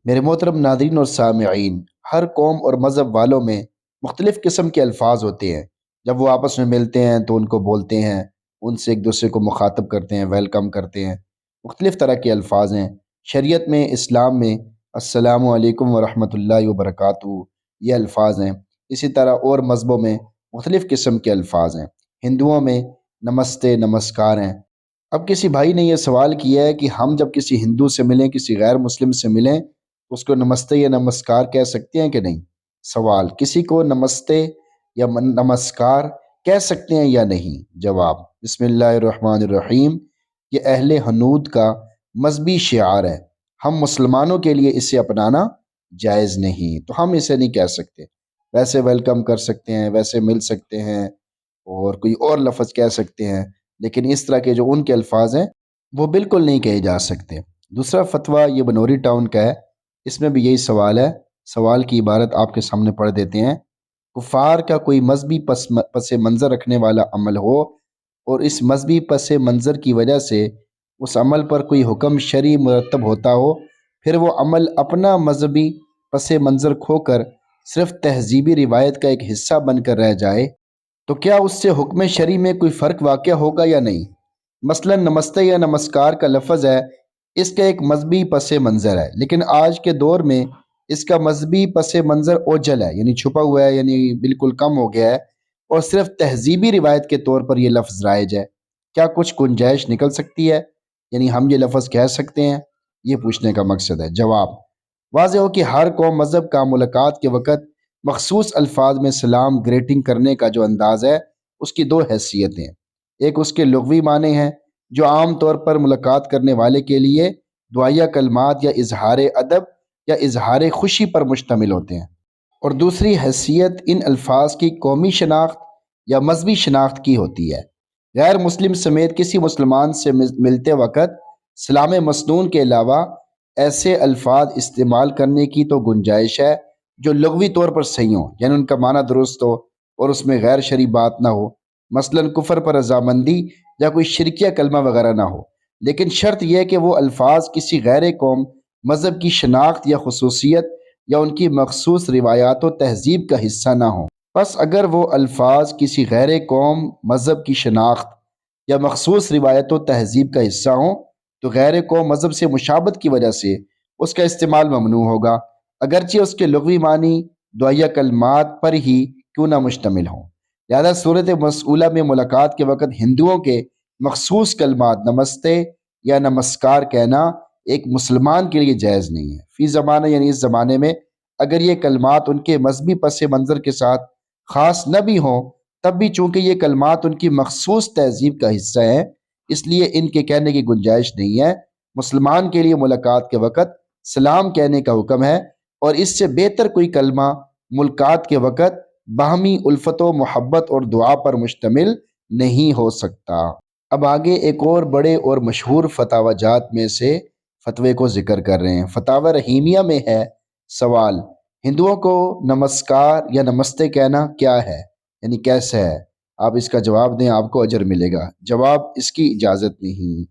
میرے محترم ناظرین اور سامعین، ہر قوم اور مذہب والوں میں مختلف قسم کے الفاظ ہوتے ہیں۔ جب وہ آپس میں ملتے ہیں تو ان کو بولتے ہیں، ان سے ایک دوسرے کو مخاطب کرتے ہیں، ویلکم کرتے ہیں۔ مختلف طرح کے الفاظ ہیں۔ شریعت میں، اسلام میں السلام علیکم ورحمۃ اللہ وبرکاتہ یہ الفاظ ہیں۔ اسی طرح اور مذہبوں میں مختلف قسم کے الفاظ ہیں۔ ہندوؤں میں نمستے، نمسکار ہیں۔ اب کسی بھائی نے یہ سوال کیا ہے کہ ہم جب کسی ہندو سے ملیں، کسی غیر مسلم سے ملیں، اس کو نمستے یا نمسکار کہہ سکتے ہیں کہ نہیں؟ سوال، کسی کو نمستے یا نمسکار کہہ سکتے ہیں یا نہیں؟ جواب، بسم اللہ الرحمن الرحیم، یہ اہل ہنود کا مذہبی شعار ہے۔ ہم مسلمانوں کے لیے اسے اپنانا جائز نہیں، تو ہم اسے نہیں کہہ سکتے۔ ویسے ویلکم کر سکتے ہیں، ویسے مل سکتے ہیں، اور کوئی اور لفظ کہہ سکتے ہیں، لیکن اس طرح کے جو ان کے الفاظ ہیں وہ بالکل نہیں کہے جا سکتے۔ دوسرا فتویٰ یہ بنوری ٹاؤن کا ہے، اس میں بھی یہی سوال ہے۔ سوال کی عبارت آپ کے سامنے پڑھ دیتے ہیں۔ کفار کا کوئی مذہبی پس منظر رکھنے والا عمل ہو اور اس مذہبی پس منظر کی وجہ سے اس عمل پر کوئی حکم شرعی مرتب ہوتا ہو، پھر وہ عمل اپنا مذہبی پس منظر کھو کر صرف تہذیبی روایت کا ایک حصہ بن کر رہ جائے، تو کیا اس سے حکم شرعی میں کوئی فرق واقع ہوگا یا نہیں؟ مثلا نمستے یا نمسکار کا لفظ ہے، اس کا ایک مذہبی پس منظر ہے، لیکن آج کے دور میں اس کا مذہبی پس منظر اوجھل ہے، یعنی چھپا ہوا ہے، یعنی بالکل کم ہو گیا ہے، اور صرف تہذیبی روایت کے طور پر یہ لفظ رائج ہے۔ کیا کچھ گنجائش نکل سکتی ہے؟ یعنی ہم یہ لفظ کہہ سکتے ہیں؟ یہ پوچھنے کا مقصد ہے۔ جواب، واضح ہو کہ ہر قوم مذہب کا ملاقات کے وقت مخصوص الفاظ میں سلام گریٹنگ کرنے کا جو انداز ہے، اس کی دو حیثیتیں ہیں۔ ایک اس کے لغوی معنی ہیں، جو عام طور پر ملاقات کرنے والے کے لیے دعائیہ کلمات یا اظہار ادب یا اظہار خوشی پر مشتمل ہوتے ہیں، اور دوسری حیثیت ان الفاظ کی قومی شناخت یا مذہبی شناخت کی ہوتی ہے۔ غیر مسلم سمیت کسی مسلمان سے ملتے وقت سلام مسنون کے علاوہ ایسے الفاظ استعمال کرنے کی تو گنجائش ہے جو لغوی طور پر صحیح ہوں، یعنی ان کا معنی درست ہو اور اس میں غیر شرعی بات نہ ہو، مثلا کفر پر رضامندی یا کوئی شرکیہ کلمہ وغیرہ نہ ہو، لیکن شرط یہ کہ وہ الفاظ کسی غیر قوم مذہب کی شناخت یا خصوصیت یا ان کی مخصوص روایات و تہذیب کا حصہ نہ ہوں۔ بس اگر وہ الفاظ کسی غیر قوم مذہب کی شناخت یا مخصوص روایت و تہذیب کا حصہ ہوں تو غیر قوم مذہب سے مشابہت کی وجہ سے اس کا استعمال ممنوع ہوگا، اگرچہ اس کے لغوی معنی دعائیہ کلمات پر ہی کیوں نہ مشتمل ہوں۔ لہذا صورت مسئولہ میں ملاقات کے وقت ہندوؤں کے مخصوص کلمات نمستے یا نمسکار کہنا ایک مسلمان کے لیے جائز نہیں ہے۔ فی زمانہ، یعنی اس زمانے میں، اگر یہ کلمات ان کے مذہبی پس منظر کے ساتھ خاص نہ بھی ہوں، تب بھی چونکہ یہ کلمات ان کی مخصوص تہذیب کا حصہ ہیں، اس لیے ان کے کہنے کی گنجائش نہیں ہے۔ مسلمان کے لیے ملاقات کے وقت سلام کہنے کا حکم ہے، اور اس سے بہتر کوئی کلمہ ملاقات کے وقت باہمی الفت و محبت اور دعا پر مشتمل نہیں ہو سکتا۔ اب آگے ایک اور بڑے اور مشہور فتاوی جات میں سے فتوے کو ذکر کر رہے ہیں۔ فتاوی رحیمیہ میں ہے سوال، ہندوؤں کو نمسکار یا نمستے کہنا کیا ہے، یعنی کیسے ہے؟ آپ اس کا جواب دیں، آپ کو اجر ملے گا۔ جواب، اس کی اجازت نہیں،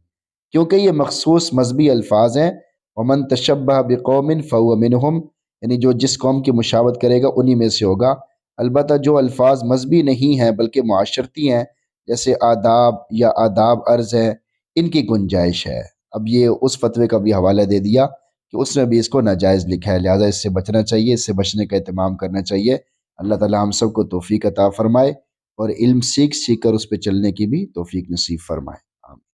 کیونکہ یہ مخصوص مذہبی الفاظ ہیں۔ ومن تشبہ بقوم فہو منہم، یعنی جو جس قوم کی مشابہت کرے گا انہی میں سے ہوگا۔ البتہ جو الفاظ مذہبی نہیں ہیں بلکہ معاشرتی ہیں، جیسے آداب یا آداب عرض ہے، ان کی گنجائش ہے۔ اب یہ اس فتوے کا بھی حوالہ دے دیا کہ اس نے بھی اس کو ناجائز لکھا ہے، لہٰذا اس سے بچنا چاہیے، اس سے بچنے کا اہتمام کرنا چاہیے۔ اللہ تعالی ہم سب کو توفیق عطا فرمائے اور علم سیکھ کر اس پہ چلنے کی بھی توفیق نصیب فرمائے۔